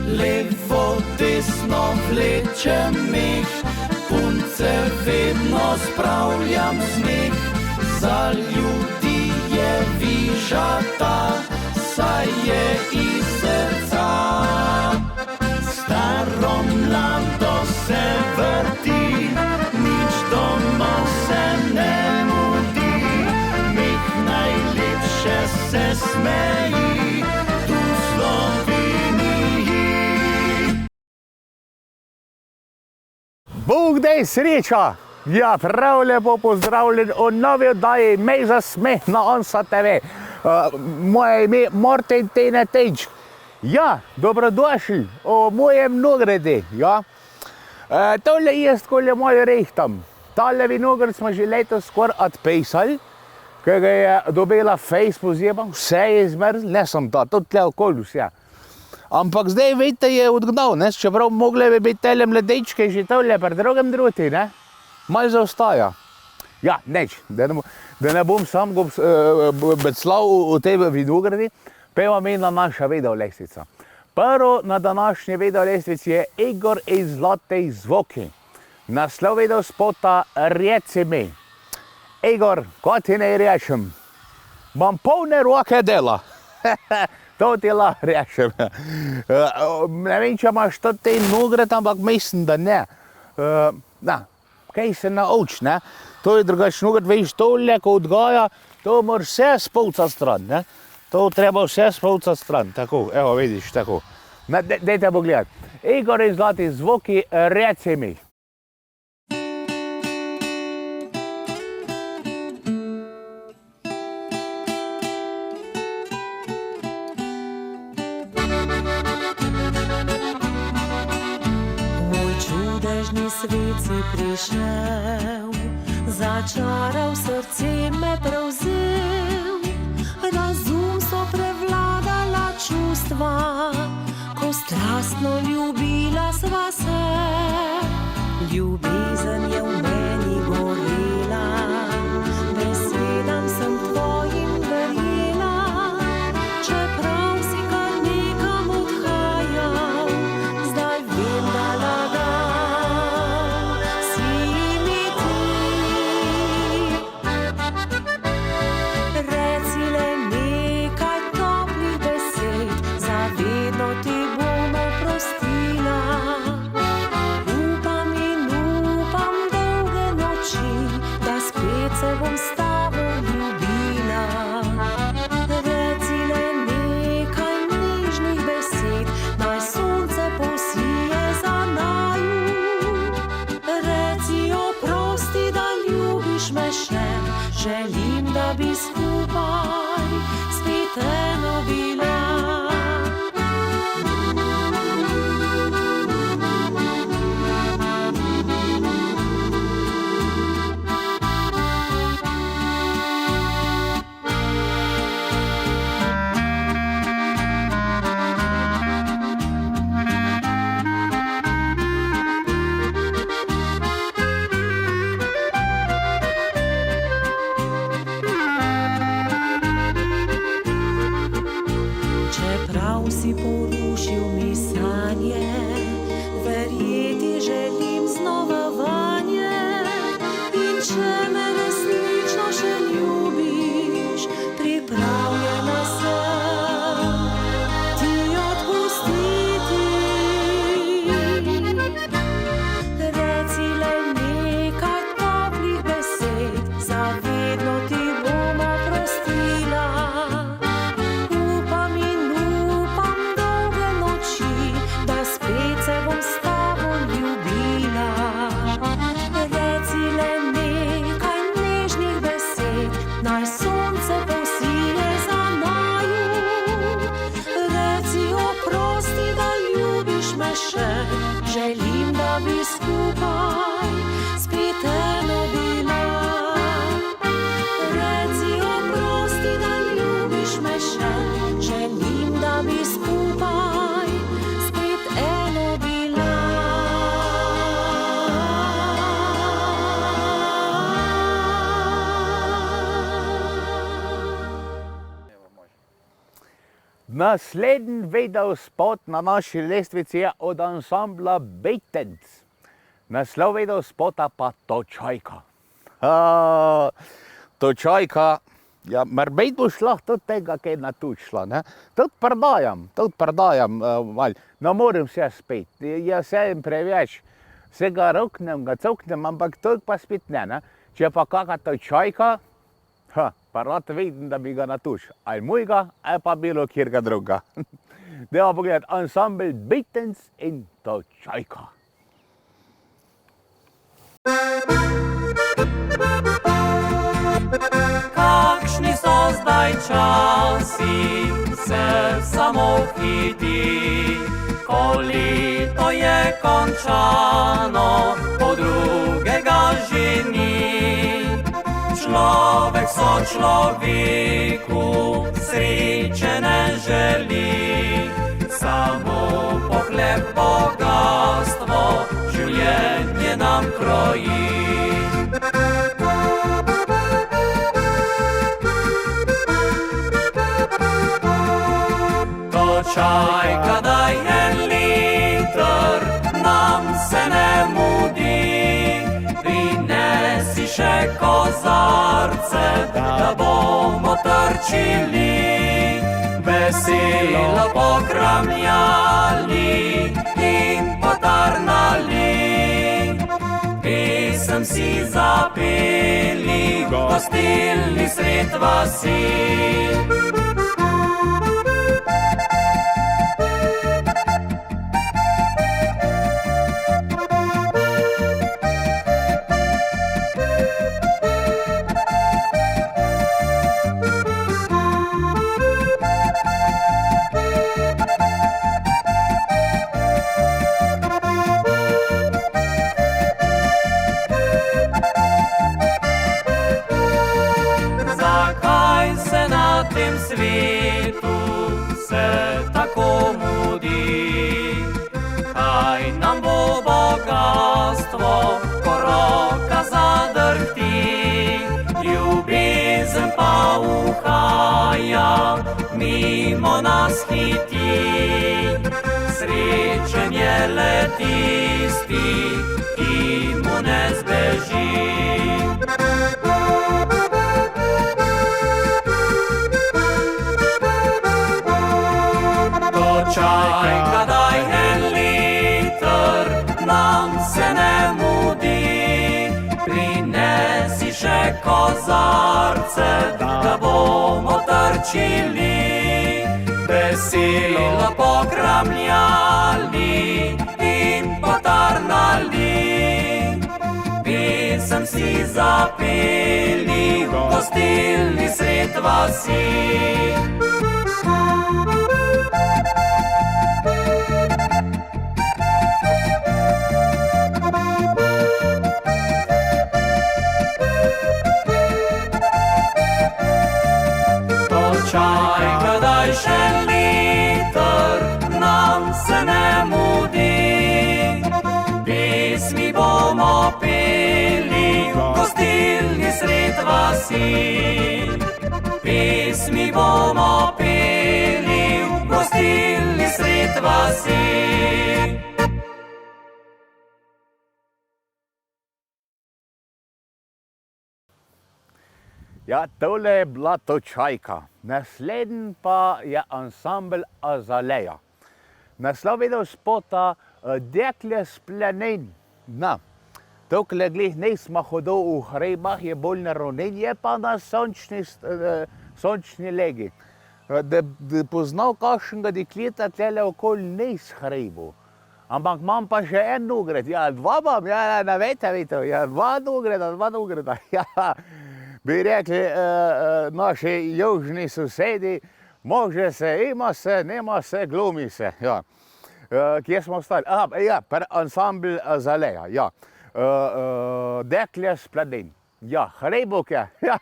Levo, desno vlečem meh, punce vedno spravljam smeh. Za ljudi je vižata, saj je iz srca. Staro mlado se vrti, nič doma se ne mudi. Meh najlepše se smeji, tu v Sloveniji. Bog daj sreča! Ja, prav lepo pozdravljen v novi oddaji Mej za smeh na ONSA TV. Moje ime je Martin Tenetejč. Ja, dobrodošli v mojem vinogradu. Ja. Tole je takole malo rehtam. Tale vinograd smo že letos skoraj odpisali, ker ga je dobila fejs pozeba, vse je zmrzlo, ne samo to, tudi tle okoli vse. Ampak zdaj, vidite, je odgnal, ne? Čeprav mogle bi biti tele mladečke že tole pri drugem druti, ne? Malo zaostaja. Ja, neč, da ne bom sam beclal v tej vinogradi, peva mena naša videolestvica. Prvo na današnji videolestvici je Igor iz Zlatih zvoki. Naslov videospota Reci mi. Igor, ko ti naj rečem? Imam polne roke dela. To ti lahko rečem. Ne vem, če imaš to te vinograd, ampak mislim, da ne. Kaj se nauči, ne? To je drugače vinograd, veš, tole, ko odgaja, to moraš vse spolca stran, ne? To treba vse spolca stran, tako, evo, vidiš, tako. Dajte pogledati. Igor iz Zlatih zvoki, Reci mi. Čudežni svet si prišel, začaral, srce me prevzel. Razum so prevladala čustva, ko strastno ljubila sva se. Ljubezen je v meni gorela, besedam sem tvojim verjela. Čeprav si kar nekam odhajal, zdaj vem, da lagal si mi ti. Reci le nekaj toplih besed, za vedno ti bom oprostila. Upam in upam dolge noči, da spet se bom s tabo ljubila. Reci le nekaj nežnih besed, naj sonce posije za naju. Reci oprosti, da ljubiš me še, želim, da bi skupaj spet eno bila. Čeprav si porušil mi sanje, verjeti želim znova vanje. In če me resnično še ljubiš, pripravljena sem ti odpustiti. Reci le nekaj toplih besed, za vedno ti bom oprostila. Upam in upam dolge noči, da spet se bom s tabo ljubila. Reci le nekaj nežnih besed, naj sonce posije za naju. Reci oprosti, da ljubiš me še, želim, da bi skupaj spet eno bila. Reci oprosti, da ljubiš me še, želim, da bi skupaj spet eno bila. Naslednji video spot na naši lestvici je od ansambla Beatens. Naslov video spota pa Točajka. Točajka, ja, morbejt boš lahko tudi tega kaj natučila, ne. Tudi predajam, ne morem vse spet, jaz sem preveč, se ga roknem, ga coknem, ampak toliko pa spet ne. Če pa kaka Točajka, pa rad vidim, da bi ga natučil, ali mojega, ali pa bilo kjerga druga. Dajmo pogledati ansambel Beatens in Točajka. Kakšni so zdaj časi, se samo hiti, ko leto je končano, po drugega že ni. Človek so človeku sreče ne želi, samo pohleb bogatstvo življenje nam kroji. Točajka daj en liter, nam se ne mudi, prinesi še kozarce, da bomo trčili, veselo pokramljali in potarnali. Pesem si zapeli, gostilni sred vasi. Svetu se tako mudi, kaj nam bo bogatstvo, ko roka zadrhti, ljubezen pa uhaja, mimo nas hiti. Srečen je le tisti, ki mu ne zbeži. Točajka daj en liter, nam se ne mudi, prinesi še kozarce, da bomo trčili, veselo pokramljali in potarnali. Pesem si zapeli, gostilni sred vasi. Točajka daj še liter, nam se ne mudi, pesmi bomo peli, gostilni sred vasi. Pesmi bomo peli, gostilni sred vasi. Ja, tole je bila Točajka. Naslednji pa je ansambel Azalea. Naslov video spota Dekle s planin. Na, tokle glih nismo hodil v hribah, je bolj na ravnini, je pa na sončni legi. Da poznal kakšnega dekleta tlele okoli nis hribu. Ampak imam pa še en ugled, ja, dva imam, ja, ne vete, ja, dva ugleda, ja. Bi rekli naši južni sosedi, može se, ima se, nema se, glumi se. Ja. Kje smo ostali? Ja, ansambel Azalea, ja. Dekle s planin. Ja, hribovke, ja.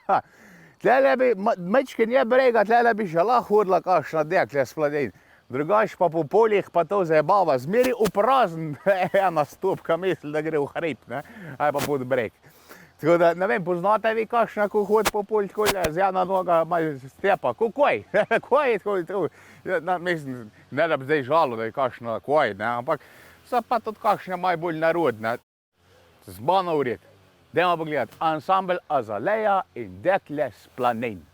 Tlele bi, mečkin je brega, tlele bi še lahko hodila kakšna dekle s planin. Drugač pa po poljih pa to zabava, zmeri uprazen ena stopka misli, da gre v hrib, ne, ali pa pod breg. Tako da, ne vem, poznate vi kakšna, ko hodi po polju, z ena noga ima stepa, koj, koj, tako, mislim, ne da bi zdaj žalo, da je kakšna koj, ne, ampak so pa tudi kakšne malo bolj narodne. Zbano vred. Dajmo pogledati, ansambel Azalea in Dekle s planin.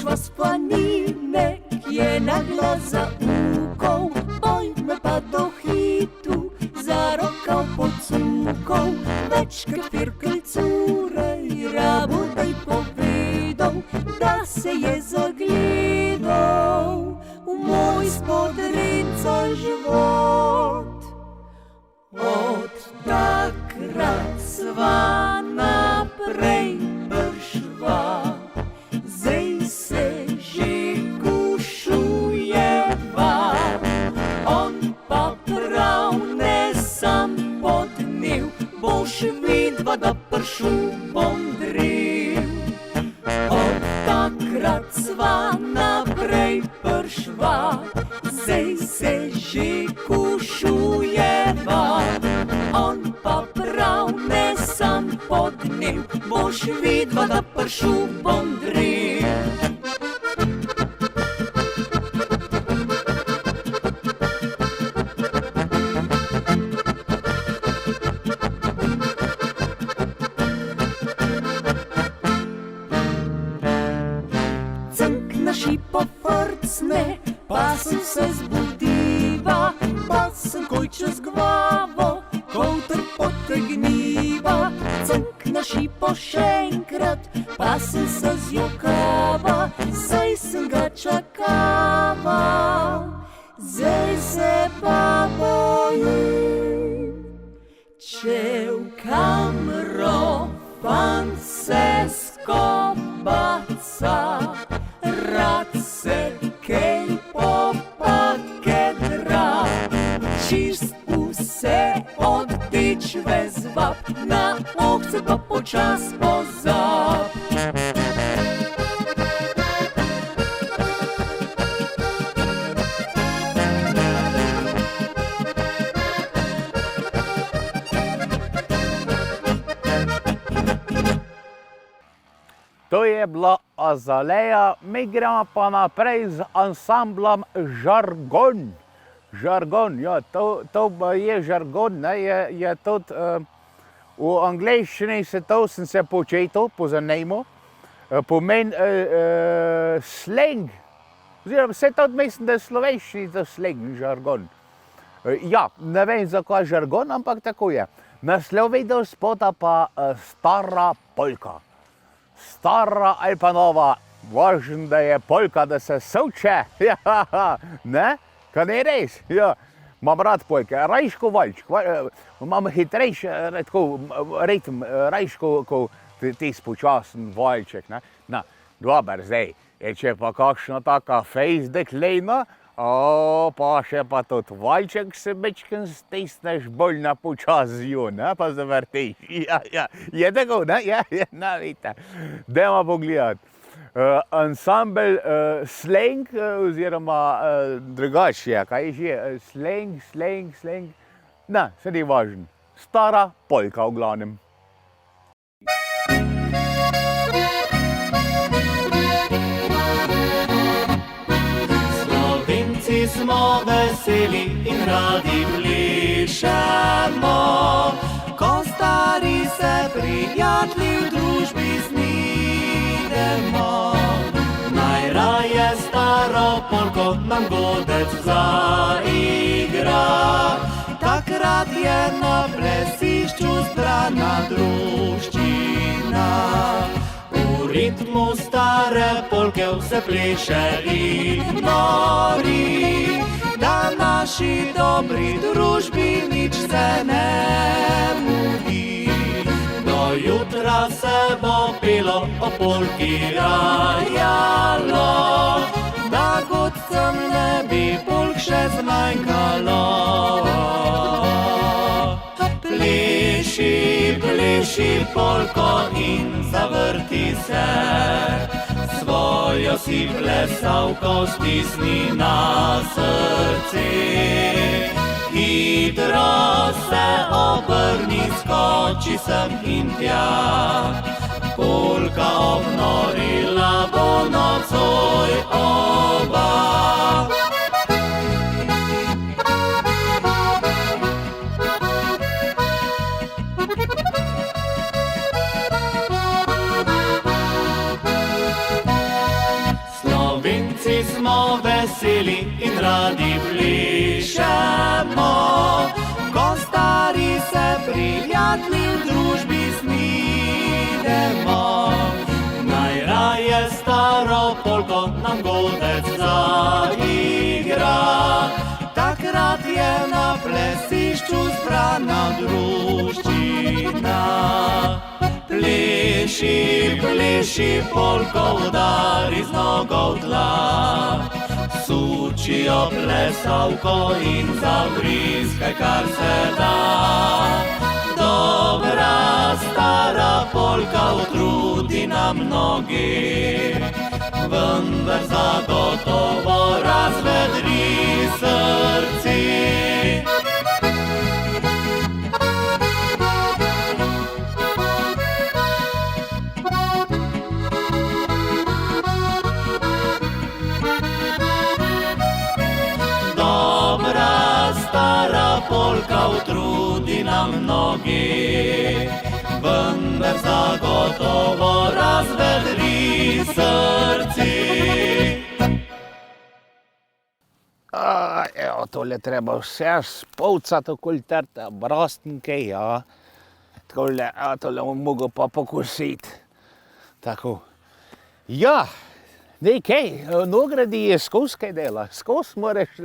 Was planine, kje naglo zaukol, pojdme pa do hitu, za rokav pocukol, večkrat firkelj curej, rabudaj povedal, da se je zagledal v moj spodrinca život. Od takrat sva naprej prišla, zdaj se že kušujeva, on pa prav ne sam podnev, boš vidva, da pršu bom drev. Od takrat sva naprej prišla, zdaj se že kušujeva, on pa prav ne sam podnev, boš vidva, da pršu bom drev. Pa sem se zbudiva, pa sem koj čez glavo, kouter potegniva. Cank na šipo še enkrat, pa sem se zjokava, saj sem ga čakava. Zdaj se pa bojim, če v kamrofan se skobaca, rad se kej popakedra, čist vse odteč vezvab, na ovce pa počas pozab. To je bila Azalea, mi gremo pa naprej z ansamblom Žargon. Žargon, ja, to je žargon, ne, je tudi v angleščini se to sem se početil, pozanimal, pomeni slang, oziroma se tudi mislim, da je slovenščini to slang, žargon. Ja, ne vem zakaj žargon, ampak tako je. Naslov videospota pa Stara polka. Stara ali pa nova, važno, da je polka, da se suče, ne? Kaj ne res? Ja, imam rad polke, rajško valčk, imam hitrejši ritem, rajško tis počasen valček, ne? No, dober, zdaj, če pa kakšna taka fejs deklejna, pa še pa tudi valček se bečken stisneš bolj na počasijo, ne, pa zavrtiš. Ja, je tako, ne, no, vidite. Dajmo pogledati. Ansambel Slang, oziroma drugače, kaj je, slang, ne, se ni važno. Stara polka v glavnem. Smo veseli in radi plešemo, ko stari se prijatelji v družbi znidemo. Najraje staro polko nam godec zaigra, takrat je na plesišču zbrana druščina. V ritmu stare polke vse pleše in nori, da naši dobri družbi nič se ne mudi. Do jutra se bo pelo o polki rajalo, da godcem ne bi polk še zmanjkalo. Pleši pliši polko in zavrti se. Svojo si plesavko stisni na srce. Hitro se obrni, skoči sem in tja. Polka obnorila bo nocoj oba. Slovenci smo veseli in radi plešemo, ko stari se prijatelji v družbi snidemo. Najraje staro polko nam godec zaigra, takrat je na plesišču zbrana druščina. Pleši, pleši, polko udari z nogo v tla. Sučijo plesavko in zavriskaj, kar se da. Dobra stara polka utrudi nam noge, vendar zagotovo razvedri srce. Stara polka utrudi nam noge, vendar zagotovo razvedri srce. Evo, tole treba vse spolcati okoli trte, brostnike, ja. Tole bom mogel pa pokusiti. Tako. Ja, nekaj, vinogradi je skozi kaj dela, skozi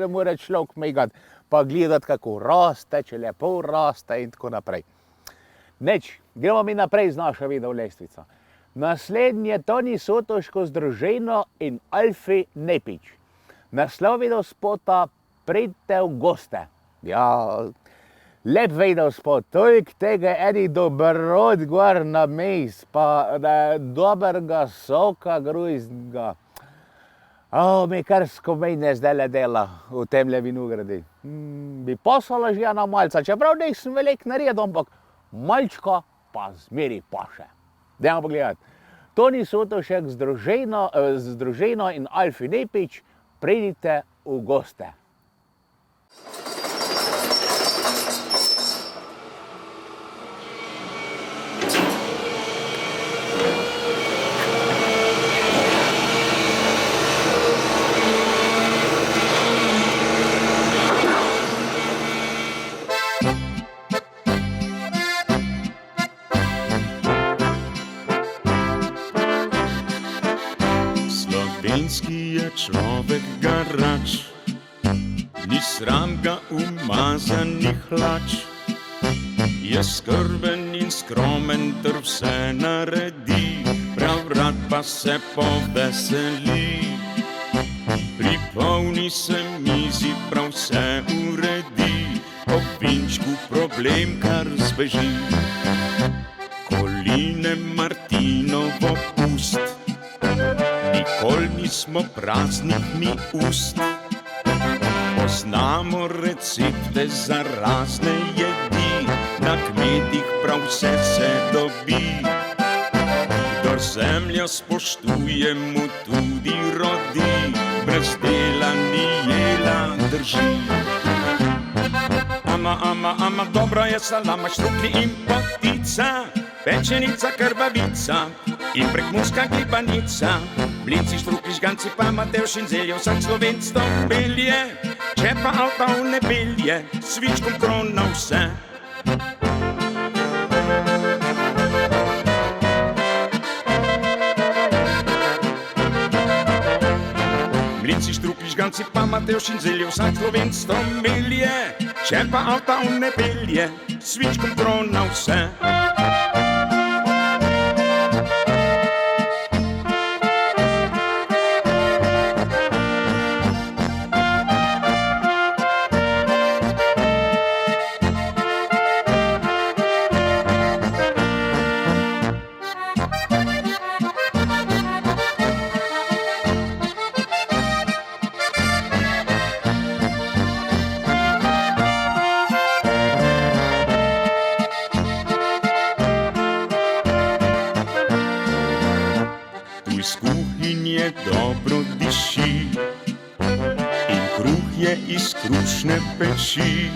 mora človek megati, pa gledati, kako raste, če lepo raste in tako naprej. Neč, gremo mi naprej z našo video lestvico. Naslednji je Toni Sotoško z družino in Alfi Nepič. Naslov video spota Pridite v goste. Ja, lep video spot, toliko tega eni dobrot gor na mejs, pa dobrega soka gruznega. Mi kar skomejne zdajle dela v temle vinogradi. Bi poslala že na malca, čeprav nisem velik naredil, ampak malčka pa zmeri paše. Dajmo pogledati. Toni Sotošek z družino in Alfi Nepič, pridite v goste. Slovenski je človek garač, ni sram ga umazanih hlač. Je skrben in skromen ter vse naredi, prav rad pa se poveseli. Pri polni se mizi prav vse uredi, ob vinčku problem kar zbeži. Koline Martinovo ust, nikoli nismo praznih mi ust. Poznamo recepte za razne jedi, na kmetih prav vse se dobi. Kdor zemljo spoštuje, mu tudi rodi, brez dela ni jela drži. Ama, dobro je salama, štruklji in potica, pečenica, krvavica in prekmurska gibanica. Blinci, štruklji, žganci pa Matevž in zelje, vsak Slovenc to pelje. Če pa avta v nebelje, svičkom krona vse. Blinci, štruklji, žganci pa Matevž in zelje, vsak Slovenc to pelje. Če pa avta v nebelje, svičkom krona vse. kruh je iz krušne peči.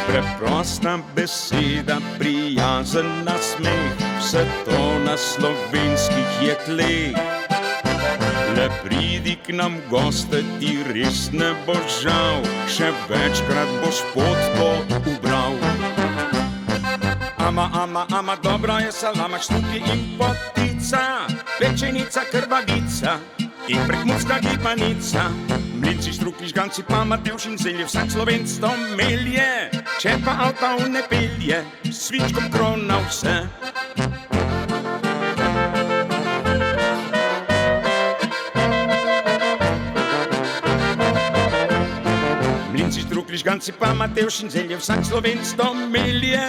Preprosta beseda, prijazen nasmeh, vse to na slovenskih jekleh. Le pridi k nam goste, ti res ne boš žal, še večkrat boš pot to ubral. Ama, dobra je salama, štuki in potica, pečenica, krvavica in prekmurska gibanica. Mlinci, štruklji, žganci, pa matevš in zelje, vsak Slovenc to melje, če pa avta ne pelje, s svičkom krona vse. Mlinci, štruklji, žganci, pa matevš in zelje, vsak Slovenc to melje,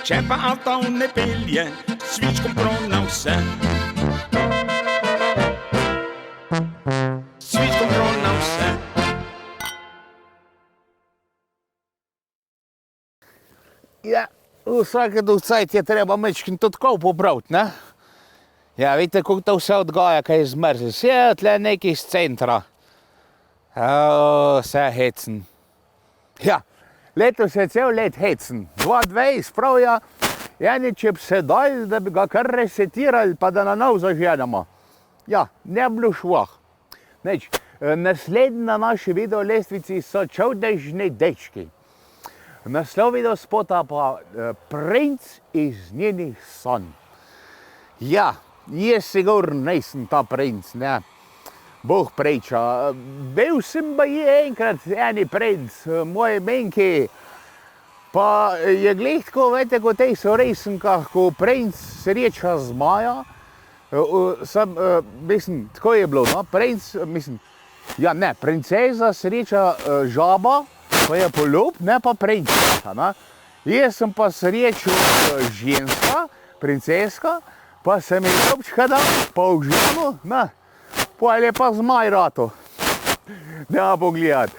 če pa avta ne pelje, s svičkom krona vse. Svičkom krona vse. Ja, vsake dovcajt je treba mečkin tudi tako popraviti, ne? Ja, vidite, kako to vse odgaja, kaj zmrzi. Vse tle neki iz centra. Vse hecen. Ja, letos je cel let hecen. 2020 pravijo, če bi se dali, da bi ga kar resetirali, pa da na nov zaženemo. Ja, ne bi bilo švah. Neč, naslednji na naši video lestvici so čudežni dečki. Naslov video spota pa Princ iz njenih sanj. Ja, jaz sigurno nisem ta princ, ne. Bog priča. Bil sem baje enkrat eni princ, moj menki. Pa je glih tako, vete, kot tej so resenkah, ko princ sreča zmaja. Mislim, tako je bilo, no, princ, mislim, ja ne, princeza sreča žaba, pa je poljub, ne pa princesa, ne. Jaz sem pa srečal ženska, princeska, pa sem je ljubčka dal, pa v ženu, ne, pa je pa zmaj rato. Da pogledat.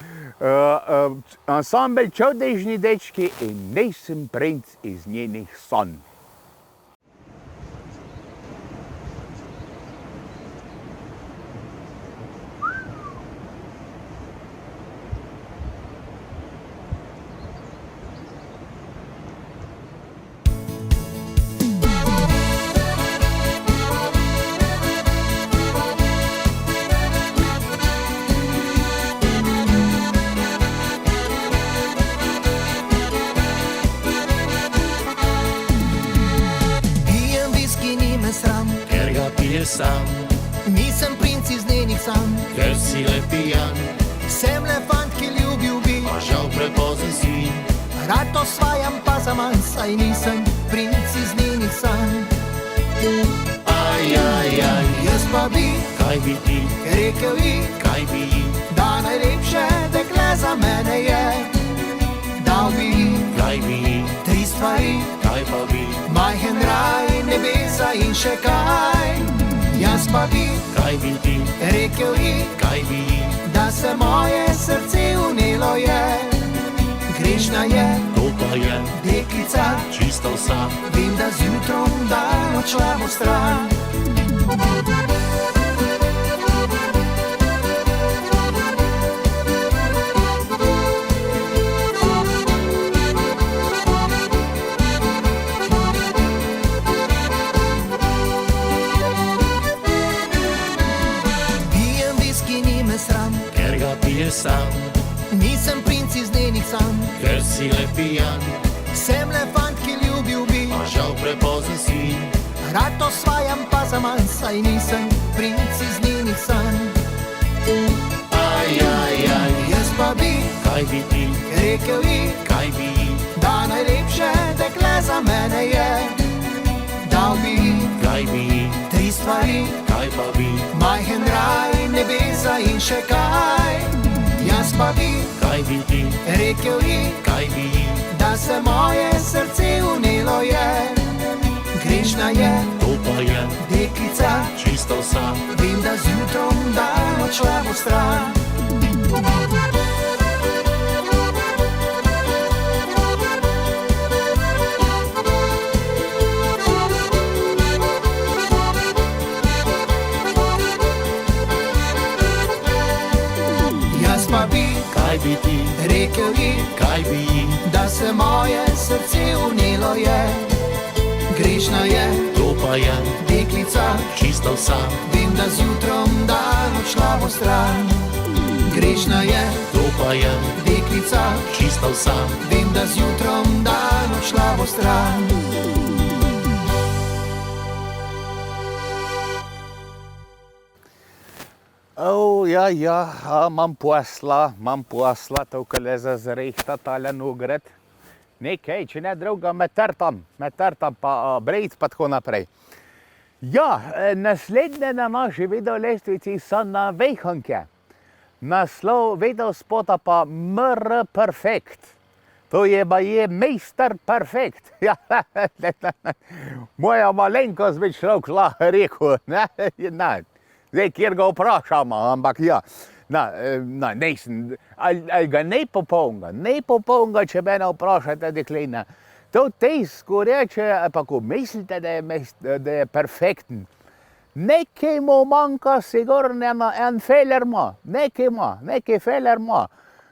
Ansambel Čudežni dečki in nisem princ iz njenih sanj. Sam. Nisem princ iz njenih sanj, Ker si le pijan, sem le fant, ki ljubil bi. pa žal prepozen si. Rad osvajam pa zaman, saj nisem princ iz njenih sanj. Aj, Jaz pa bi kaj bi ti, rekel ji, kaj bi ji, da najlepše dekle za mene je. Dal bi ji kaj bi ji, 3 stvari, kaj pa bi, majhen raj, nebesa in še kaj. Jaz pa bi kaj bi ti, rekel ji, kaj bi ji, da se moje srce unelo je. Grešna je to pa je deklica, čisto vsa. vem, da zjutrom dan odšla bo stran. Pijem viski, ni me sram, Ker ga pije sam, nisem princ iz njenih sanj. ker si le pijan, Sem le fant, ki ljubil bi. pa žal prepozen si. Rad osvajam pa zaman, saj nisem princ iz njenih sanj. Aj, Jaz pa bi kaj bi ti, rekel ji, kaj bi ji, da najlepše dekle za mene je. Dal bi ji kaj bi ji, 3 stvari, kaj pa bi, majhen raj, nebesa in še kaj. Jaz pa bi kaj bi ti, rekel ji, kaj bi ji, da se moje srce unelo je. Grešna je to pa je deklica, čisto vsa. vem, da zjutrom dan odšla bo stran. Jaz pa povabi, kaj bi ti, rekel ji, kaj bi ji, da se moje srce unilo je. Grešna je, to pa je deklica, čisto vsa, vem, da zjutrom dan odšla bo stran. Grešna je, to pa je deklica, čisto vsa, vem, da zjutrom dan odšla bo stran. Ja, imam posla, to kole za zrehta tale nogred. Nekaj, če ne druga, metrtam pa brejt pa tako naprej. Ja, naslednje na naši videolestvici so navihanke. Naslov videospota pa MR Perfekt. To je Meister Perfekt. Ja, moja malenkost bi človek lahko rekel, ne? Zdaj, kjer ga vprašamo, ampak ja. Nisem, ali ga ne popolnega, če mene vprašate, deklina. To test, ko reče, pa ko mislite, da je perfekten, nekaj mu manjka, sigurno en feler ima, nekaj feler ima.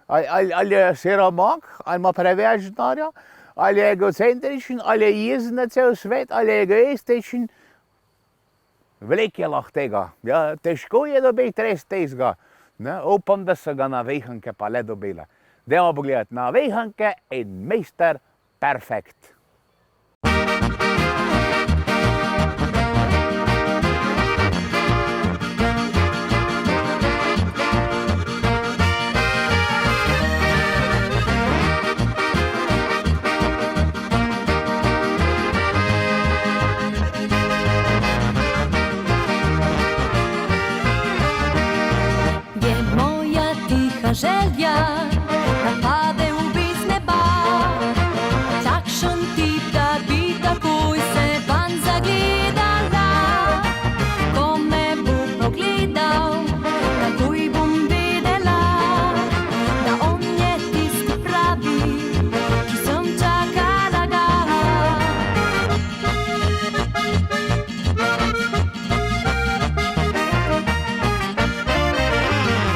Ali je siromak, ali ima preveč denarja, ali je egocentričen, ali je jezen na cel svet, ali je egoističen. Veliko je lahko tega. Ja, težko je dobiti res tezga. Upam, da so ga navihanke pa le dobile. Dajmo pogledati navihanke in Meister Perfekt. Želja, da pade v neba, takšen tip, da bi takoj se van zagledala. Ko me bo pogledal, takoj bom vedela, da on je tisti pravi, ki sem čakala ga.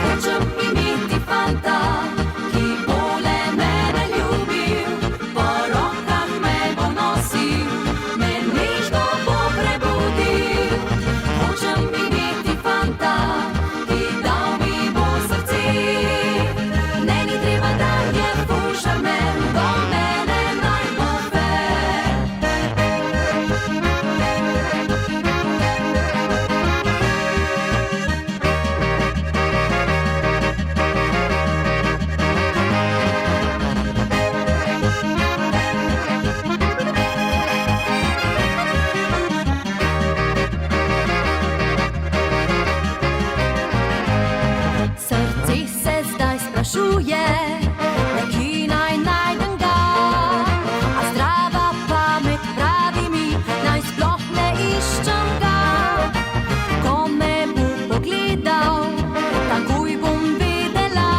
Hočem imeti fanta, ki bo le mene ljubil, po rokah me bo nosil, me nežno bo prebudil. Hočem imeti fanta, ki dal mi bo srce, ne ni treba, da je ful šarmen, do mene naj bo fer. Srce se zdaj sprašuje, nekje naj najdem ga, a zdrava pamet pravi mi, naj sploh ne iščem ga. Ko me bo pogledal, takoj bom vedela,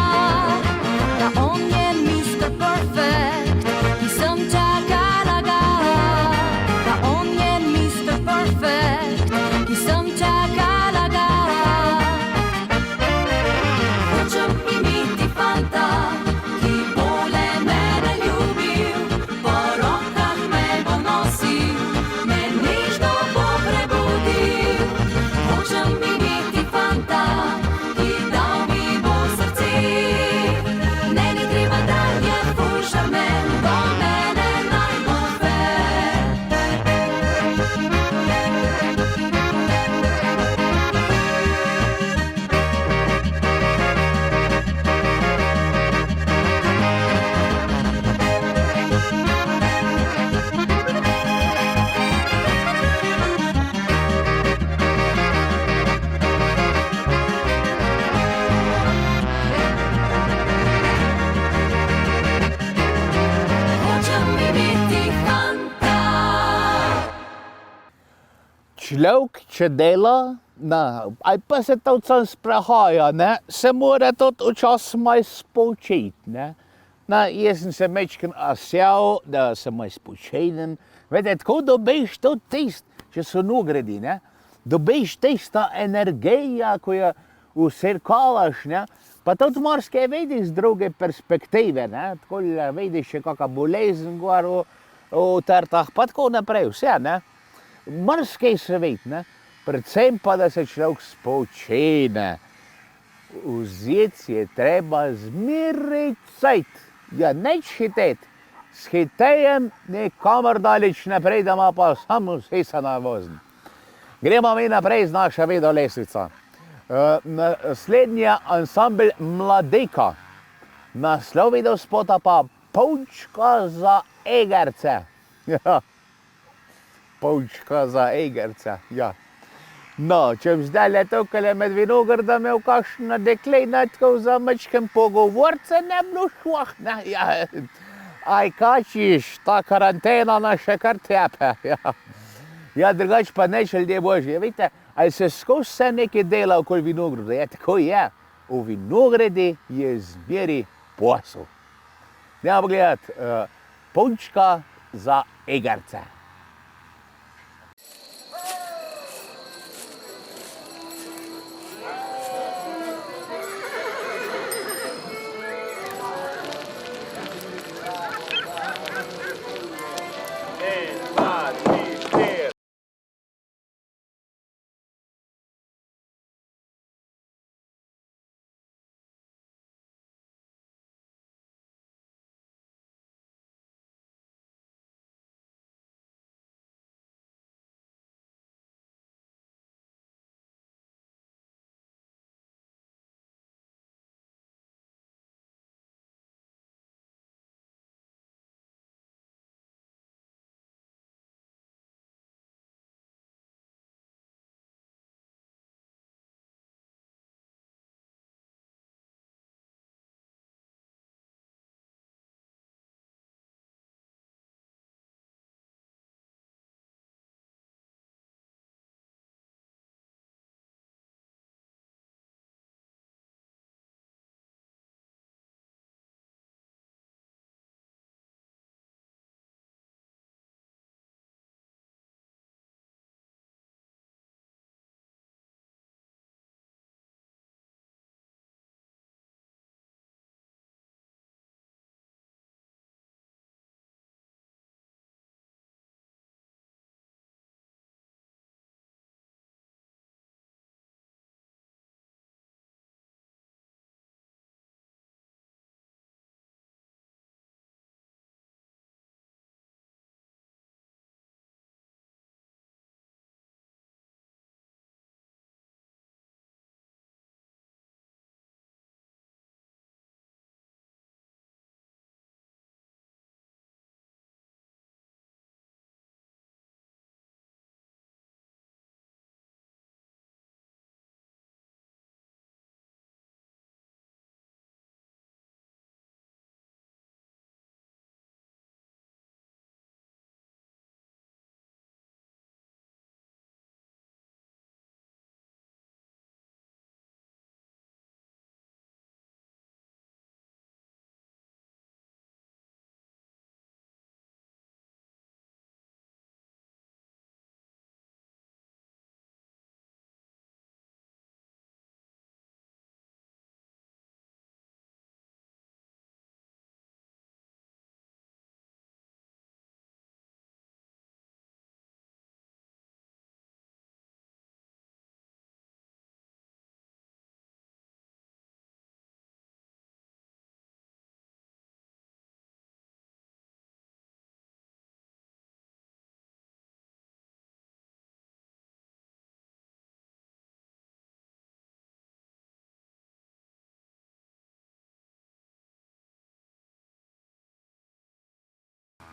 da on je Mr. Perfect, ki sem čakala ga. Da on je Mr. Perfect, ki sem čakala ga. Hočem imeti fanta, ki bo le mene ljubil, po rokah me bo nosil, me nežno bo prebudil. Hočem imeti fanta, ki dal mi bo srce, ne ni treba, da je ful šarmen, do mene naj bo fer. Hočem imeti fanta. Človek, če dela, ali pa se to sam sprehaja, ne, se mora tudi včasih malo spočiti, ne. Jaz sem se mečken asjal, da se malo spočinem. Vete, tako dobiš to tist, če so nogredi, ne. Dobiš tista energija, ko jo vsrkavaš, ne. Pa tudi morske vidiš z druge perspektive, ne? Tako vidiš še kakšna bolezen gor v trtah, pa tako naprej, vse, ne? Morske svet, ne? Predvsem pa, da se človek spočine. Vzeti je treba zmeraj cajt, ja, neč hiteti. S hitejem nikamor daleč naprej, da ima pa samo sesana vozen. Gremo mi naprej z naša videolestvica. Naslednji je ansambel Mladika. Naslov videospota pa Poučka za egerce. Ja. Poučka za egerce, ja. No, če bi zdaj tukaj med vinogradom imel kakšna deklejna tako za mačkem pogovorce, ne bi bilo šlah, ne, ja. Aj, kačiš, ta karantena nas še kar tepe, ja. Ja, drugače pa neč ljudje božji, vidite, ali se skozi vse nekaj dela okoli vinograda, ja, tako je. V vinogradi je zmeri posel. Dajmo pogledati, Poučka za egerce.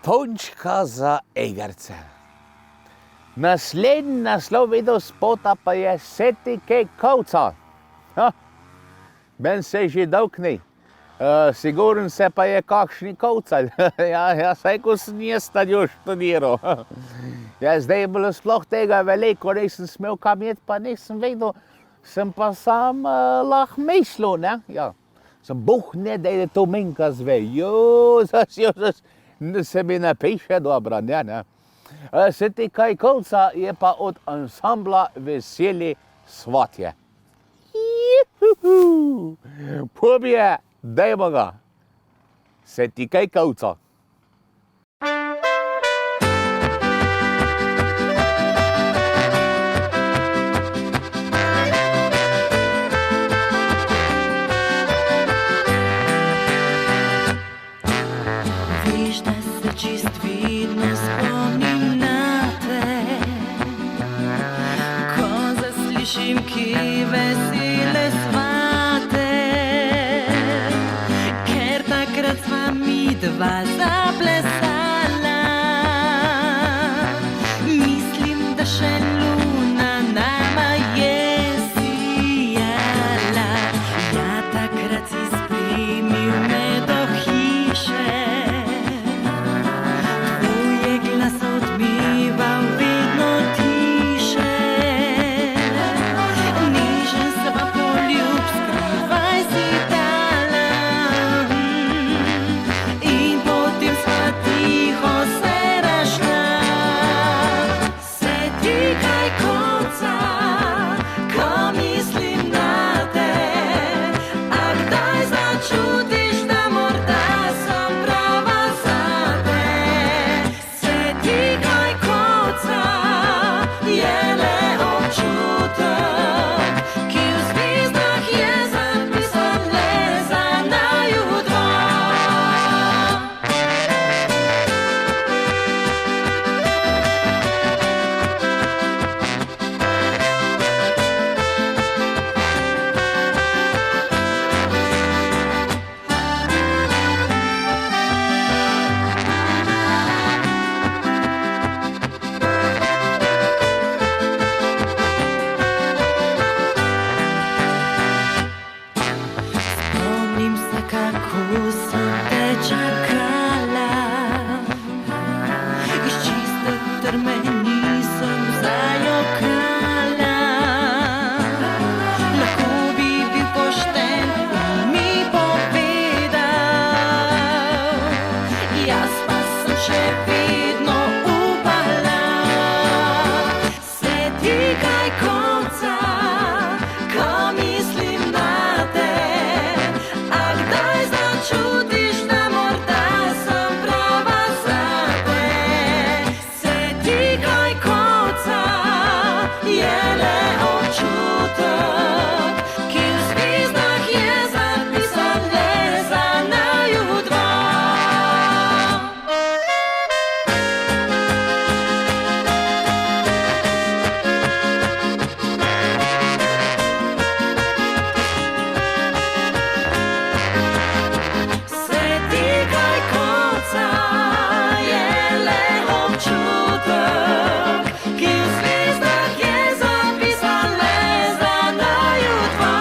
Poučka za egerce. Naslednji naslov videospota pa je Seti kaj kovca. Ben se že dolg ni. Siguren se pa je kakšni kovcalj. Ja, saj ko sem jaz stadjo študiral. Ja, zdaj je bilo sploh tega veliko, nisem smel kam jet, pa nisem vedel, sem pa sam lahko mislil, ne? Ja, sem Bog ne, da je to minka zve. Se mi napiše dobro, ne? Seti kaj kovca je pa od ansambla Veseli svatje. Pobje, dajmo ga. Se ti kaj kavca. Veš, da se čist vidno spomnim na te, ko zaslišim, ki vesele svate, ker takrat sva midva zaplesala. Mislim, da še luna nama je sijala. Ja, takrat si spremil me do hiše, tvoj je glas odmeval vedno tiše. Nežen sva poljub skrivaj si dala, in potem sva tiho se razšla. Se ti kaj konca, ko mislim na te, a kdaj začutiš, da morda sem prava zate? Se ti kaj konca, je le občutek, ki v zvezdah je zapisan le za naju dva. Spomnim se, kako sem te čakala, iz čiste trme nisem zajokala. Lahko bi bil pošten in mi povedal, jaz pa sem še vedno upala. Se ti kaj konca, ko mislim na te, a kdaj začutiš, da morda sem prava zate? Se ti kaj konca, je le občutek, ki v zvezdah je zapisan le za naju dva. Se ti kaj konca, je le občutek, ki v zvezdah je zapisan le za naju dva.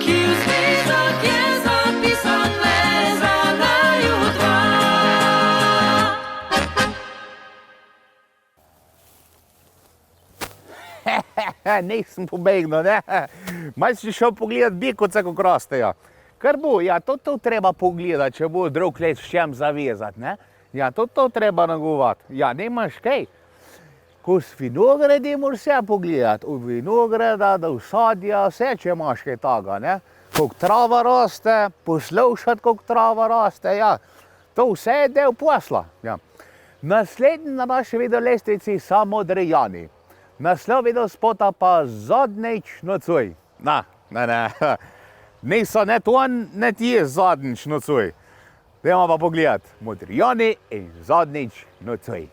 Ki v zvezdah je zapisan le za naju dva. Nisem pobegnil, ne? Malo si šel pogledat bikovce, kako rastejo. Kar bo, ja, to treba pogledati, če bo drug let s čem zavezati, ne? Ja, to treba nagovati. Ja, nemaš kaj. Ko s vinogradi moraš vse pogledati. Od vinograda do sadja, vse, če imaš kaj taga, ne? Koliko trava raste, poslušati, koliko trava raste, ja. To vse je del posla, ja. Naslednji na naši videolestvici so Modrijani. Naslov videospota pa Zadnjič nocoj. Ne. Niso ne to, ne ti zadnjič nocoj. Dajmo pa pogledati. Modrijani in Zadnjič nocoj.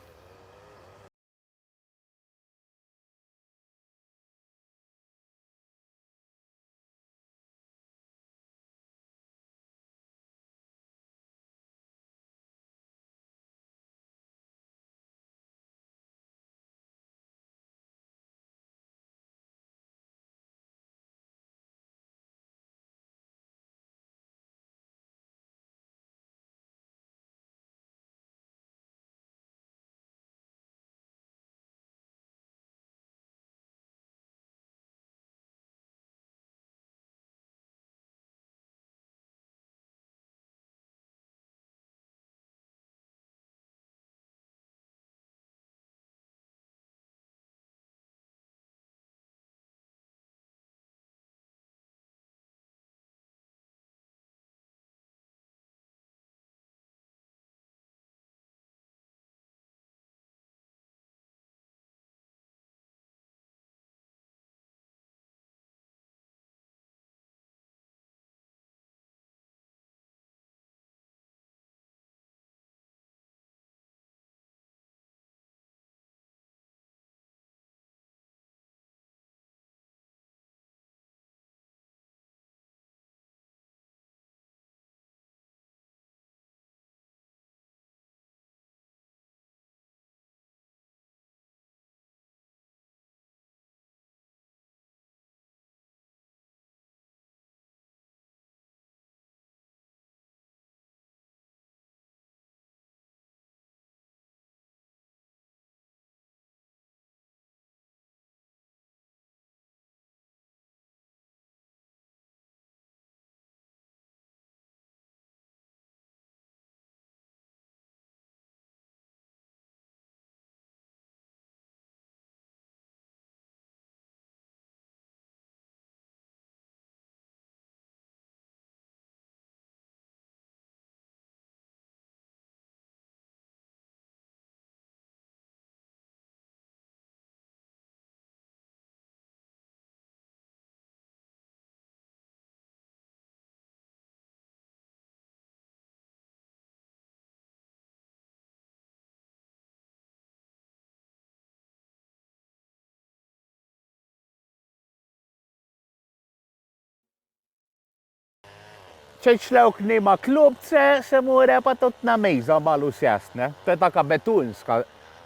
če človek nima klopce, se mora pa tudi na mejzo malo usest, ne? To je taka betonska.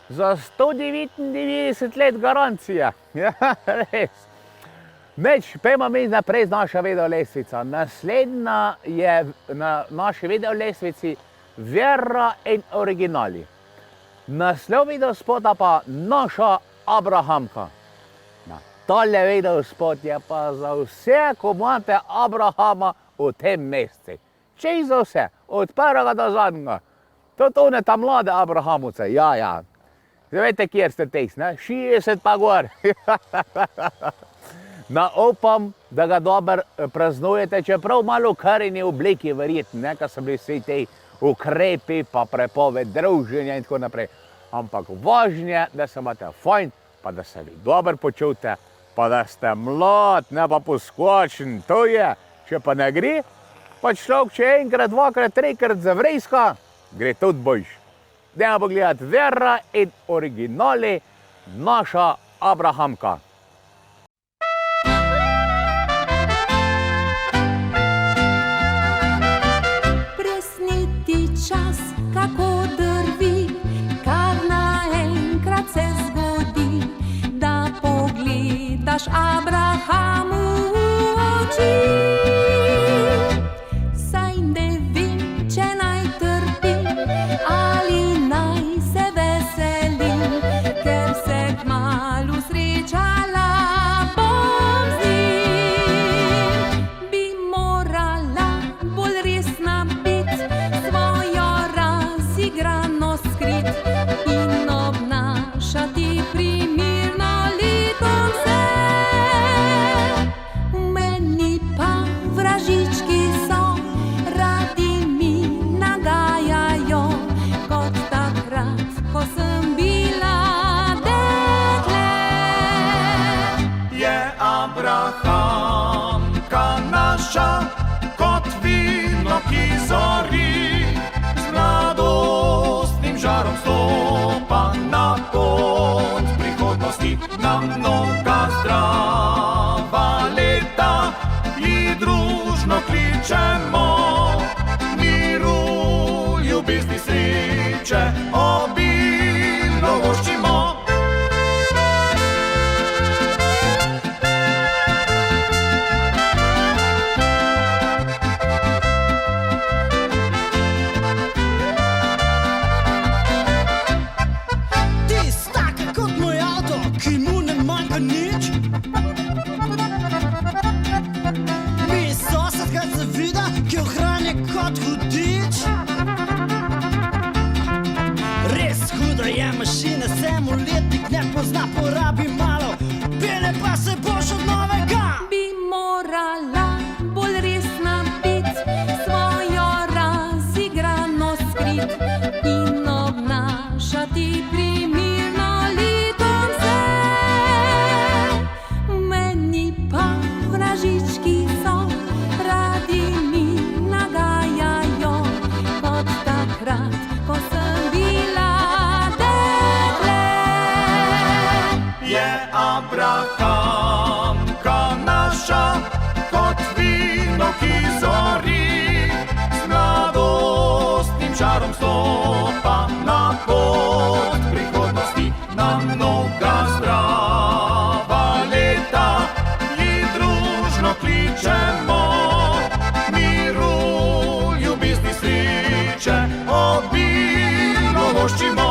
Za 199 let garancija. Ja, res. Meč, pojmo mi naprej z našo videolestvico. Naslednja je na naši videolestvici Vera in originali. Naslov videospota pa Naša Abrahamka. Tole videospot je pa za vse, ko imate Abrahama v tem mesecu. Čisto za vse, od prvega do zadnjega. To one ta mlade Abrahamovce, ja. Zdaj veste, kjer ste tes, ne? 60 pa gor. No, upam, da ga dobro praznujete, čeprav malo kareni obliki verjetno, ne, ker so bili vsi te ukrepi, pa prepoved druženja in tako naprej. Ampak važnje, da se imate fajn, pa da se vi dobro počutite, pa da ste mlad, ne pa poskočen, to je. Če pa ne gre, pa človek, če enkrat, dvakrat, trikrat zavrejska, gre tudi boljš. Dajmo pogledati Vera in originali Naša Abrahamka. Čas, kako drvi, kar naenkrat se zgodi, da pogledaš Abrahamu v oči. Saj ne vem, če naj trpi ali naj se veseli, ker se kmalu srečala bom z njim. Bi morala bolj resna biti, igrano skrit in obnašati primirno likom se. V meni pa vražički so, radi mi nagajajo, kot takrat, ko sem bila dekle. Je Abrahamka naša, kot vino, ki zori, žarom stopa na pot prihodnosti, na mnoga zdrava leta ji družno kličemo. Miru, ljubezni, sreče obilno voščimo. Mašina sem uletnik, ne pozna, porabi malo, pele pa se boš od novega. Bi morala bolj resna biti, svojo razigrano skrit in obnašati primirno likom se. Meni pa vražički so, radi mi nagajajo, kot takrat, ko sem bila Abrahamka naša, kot vino, ki zori, s mladostnim žarom stopa na pot prihodnosti, na mnoga zdrava leta ji družno kličemo. Miru, ljubezni, sreče obilno voščimo.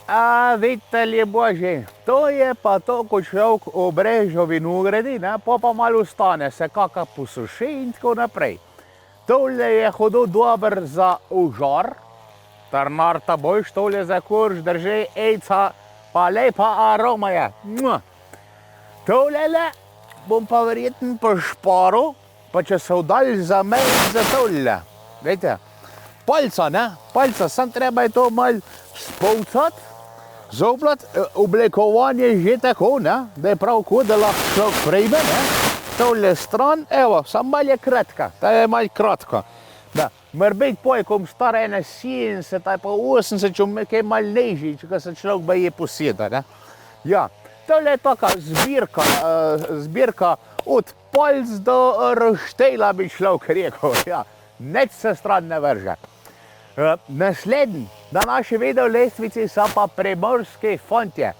A viditelji božji, to je pa to, ko človek obreže vinogradi, ne, pa malo stane, se kaka posuši in tako naprej. Tole je hudo dober za užar, trnarta boš, tole za kurš drži ejca, pa lepa aroma je. Tole bom pa verjetno pošparil, pa če so dali za mejo za tole. Vejte, palca, ne? Palca, sam treba je to malo spolcati, zoplat, oblikovanje je že tako, ne? Da je prav kot, da lahko človek prejme, ne? Tole stran, evo, sam malo je kratka, ta je malo kratka. Da, mora biti poj, ko star 71, pa 80, če kaj malo nežji, če se človek boji poseda, ne? Ja, tole je taka zbirka od palc do roštejla, bi človek rekel, ja. Nič se stran ne vrže. Naslednji na naši video lestvici so pa primorski fantje.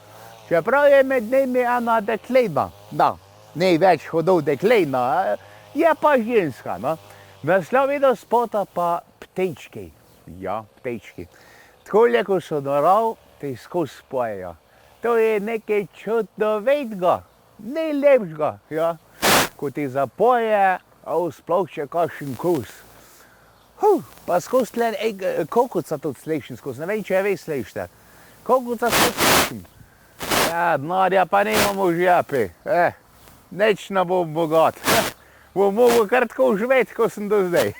Čeprav je med njimi ena deklejna, da, ne več hodov deklejna, je pa ženska, no. Naslov video spota pa ptečki. Ja, ptečki. Takole, ko so narav, te skozi pojejo. To je nekaj čudovitega, najlepšega, ja. Ko ti zapoje, sploh še kakšen kos. Pa skozi tle, kokoca tudi slišim skozi, ne vem, če je vi slišite. Kokoca skozi slišim. Ja, denarja pa nimamo v žepi. Nič ne bom bogat. Bom mogel kar tako živeti, ko sem do zdaj.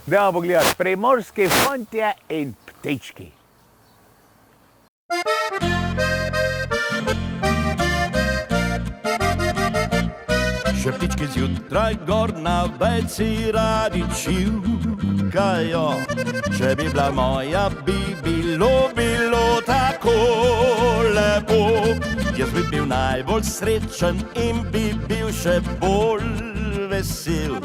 Dajmo pogledati, primorski fantje in ptečki. Še ptički zjutraj gor na vejci radi čivkajo. Če bi bila moja, bi bilo tako lepo. Jaz bi bil najbolj srečen in bi bil še bolj vesel,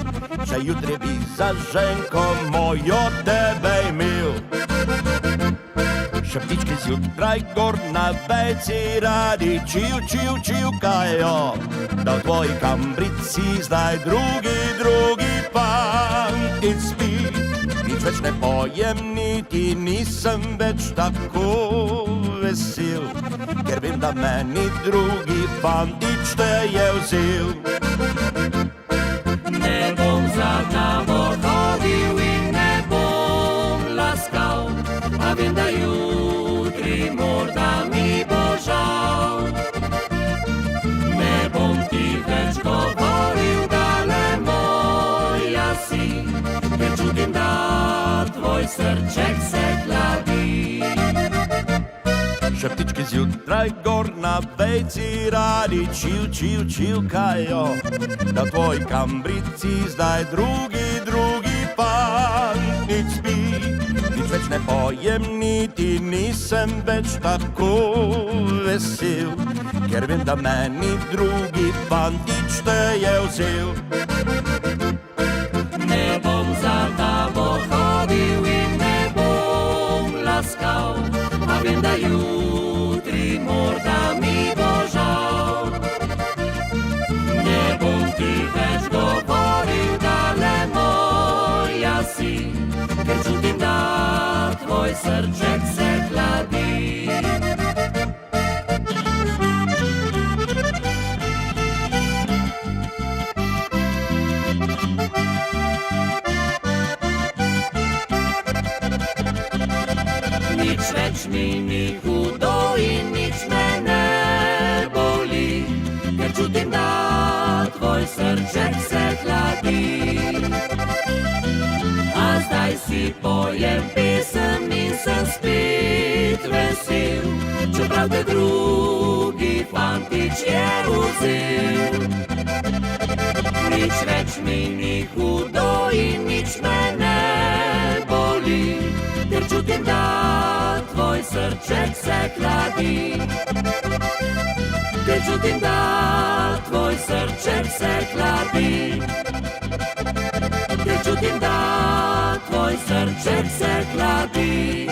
če jutri bi za ženko mojo tebe imel. Še ptički zjutraj gor na vejci radi čivkajo, da v tvoji kambrici zdaj drugi fantic spi. Nič več ne pojem, niti nisem več tako vesel, ker vem, da meni drugi fantič te je vzel. Ne bom za tabo hodil in ne bom laskal, a vem, da jutri morda mi bo žal. Ne bom ti več govoril, dale moja si, ker čutim, da tvoj srček se hladi. Še ptički zjutraj gor na vejci radi čivkajo, da v tvoji kambrici zdaj drugi fantic spi. Nič več ne pojem, niti nisem več tako vesel, ker vem, da meni drugi fantič te je vzel. Ne bom za tabo hodil in ne bom laskal, a vem, da jutri morda mi bo žal. Ne bom ti več govoril, dale moja si, ker čutim, da tvoj srček se hladi. Nič več mi ni hudo in nič me ne boli, ker čutim, da tvoj srček se hladi. A zdaj si pojem pesem in sem spet vesel, čeprav te drugi fantič je vzel. Nič več mi ni hudo in nič me ne boli, ker čutim, da tvoj srček se hladi. Ker čutim, da tvoj srček se hladi. Ker čutim, da tvoj srček se hladi.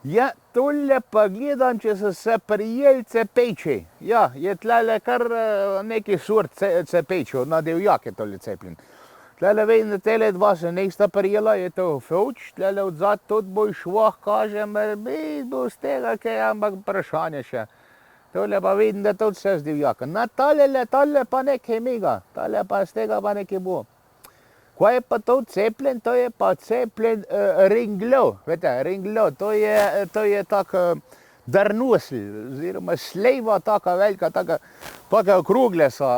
Ja, tole pa gledam, če so se prijeli cepeči. Ja, je tlele kar neki sort cepečev, na divjake tole cepljen. Tlele vem, da tele dva se nista prijela, je to fevč, tlele odzad tudi bo švoh, kaže, bo z tega kaj, ampak vprašanje še. Tole pa vidim, da tudi vse z divjaka. Na tale pa nekaj miga, tale pa z tega pa nekaj bo. Ko je pa to cepljen, to je pa cepljen ringlo, vete, ringlo, to je tak drnosl, oziroma slejva, taka velika, taka okrogle so,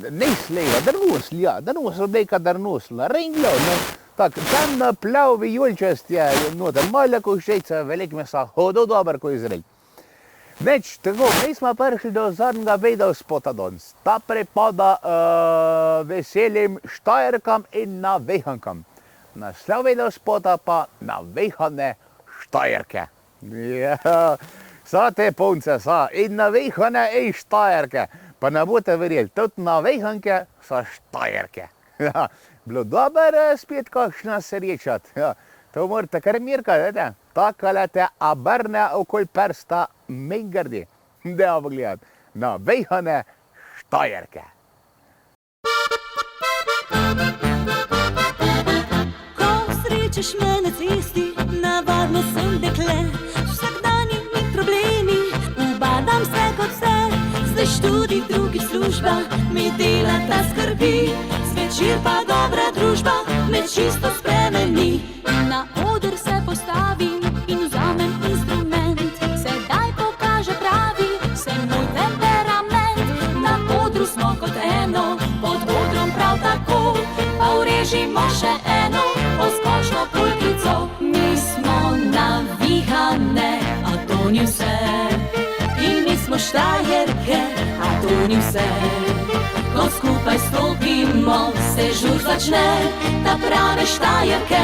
ne slejva, drnosl, ja, drnosl, neka drnosl, ringlo, no, tak, temno plav vijolčast je noter, malo koščejca, velik mesa, hodo dober, ko izrelj. Neč, tako, mi smo prišli do zadnjega vedel spota danes. Ta pripada veselim Štajerkam in navihankam. Naslov vedel spota pa navihane Štajerke. Ja, so te punce, so in navihane in Štajerke. Pa ne boste verjeli, tudi navihanke so Štajerke. Ja, bilo dobro spet kakšna srečat. Ja, to morate kar mirka, vedete? Takale te abrne okoli prsta mingrdi. Da pogledati. Navihane Štajerke. Ko srečaš me na cesti, navadno sem dekle. Z vsakdanjimi problemi ubadam se kot vse. Zdaj študij, drugi služba, mi dela ta skrbi. Zvečer pa dobra družba me čisto spremeni. Na oder se postavim in vzamem instrument. Sedaj pokaže pravi se moj temperament. Na odru smo kot eno, pod odrom prav tako. Pa urežimo še eno poskočno pulkico. Mi smo navihane, a to ni vse. In mi smo Štajerke, a to ni vse. Ko skupaj stopimo, se žur začne. Ta prave Štajerke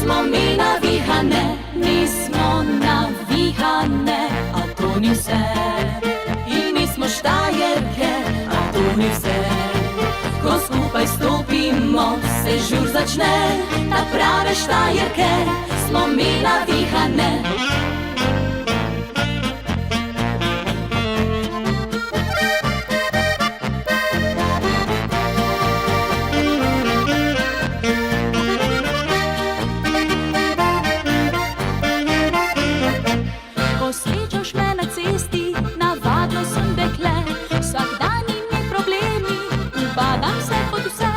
smo mi navihane. Mi smo navihane, a to ni vse. In mi smo Štajerke, a to ni vse. Ko skupaj stopimo, se žur začne. Ta prave Štajerke smo mi navihane. Ko srečaš me na cesti, navadno sem dekle. Vsakdanjimi problemi ubadam se kot vse.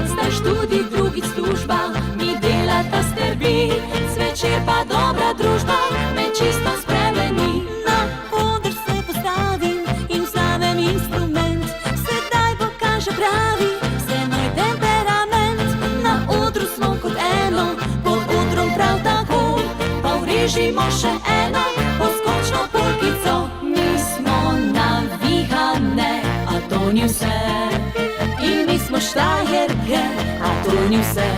Zdaj študij, drugič služba, mi dela ta skrbi. Zvečer pa dobra družba me čisto spremeni. Na oder se postavim in vzamem instrument. Sedaj pokaže pravi se moj temperament. Na odru smo kot eno, pod odrom prav tako. Pa urežimo še eno poskočno pulkico. Mi smo navihane, a to ni vse. In mi smo Štajerke, a to ni vse.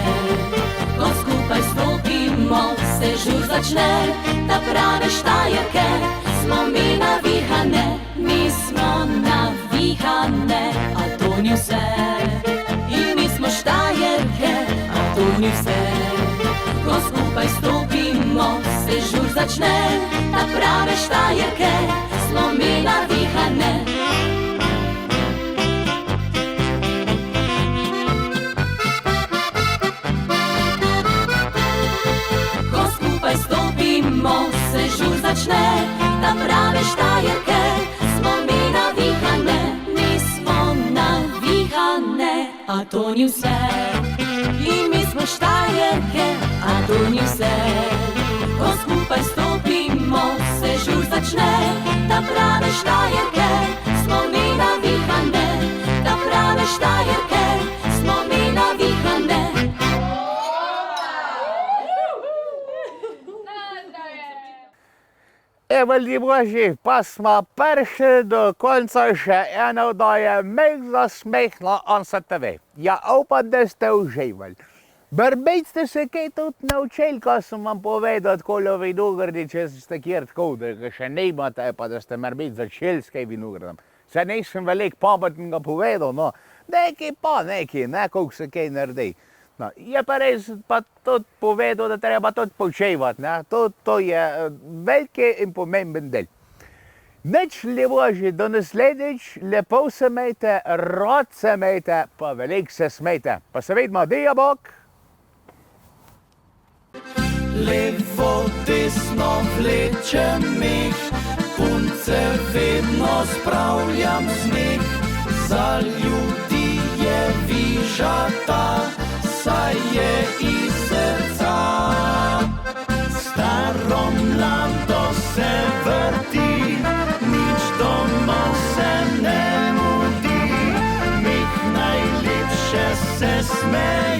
Ko skupaj stopimo, se žur začne. Ta prave Štajerke smo mi navihane. Mi smo navihane, a to ni vse. In mi smo Štajerke, a to ni vse. Ko skupaj stopimo, se žur začne. Ta prave Štajerke smo mi navihane. Ko skupaj stopimo, se žur začne. Ta prave Štajerke smo mi navihane. Mi smo navihane, a to ni vse. In mi smo Štajerke, a to ni vse. Ko skupaj stopimo, se žur začne. Ta prave Štajerke smo mi navihane. Ta prave Štajerke smo mi navihane. Evo, ljuboži, pa smo prišli do konca še ene oddaje Meh za smeh na Ansa TV. Ja, upam, da ste uživali. Brbejt ste se kaj tudi naučili, ko sem vam povedal, kolo vinogradi, če ste kjer tako, da ga še ne imate, pa da ste morbejt začeli s kaj vinogradom. Se nisem veliko pametnega povedal, no, nekaj pa nekaj, koliko se kaj naredi. No, je pa res pa tudi povedal, da treba tudi počevati, ne, to je veliki in pomemben del. Nič ljuboži, do naslednjič, lepo se imejte, rad se imejte, pa veliko se smejte. Pa se vidimo, dija bok! Levo, desno vlečem meh, punce vedno spravljam smeh. Za ljudi je vižata, saj je iz srca. Staro mlado se vrti. se smeje.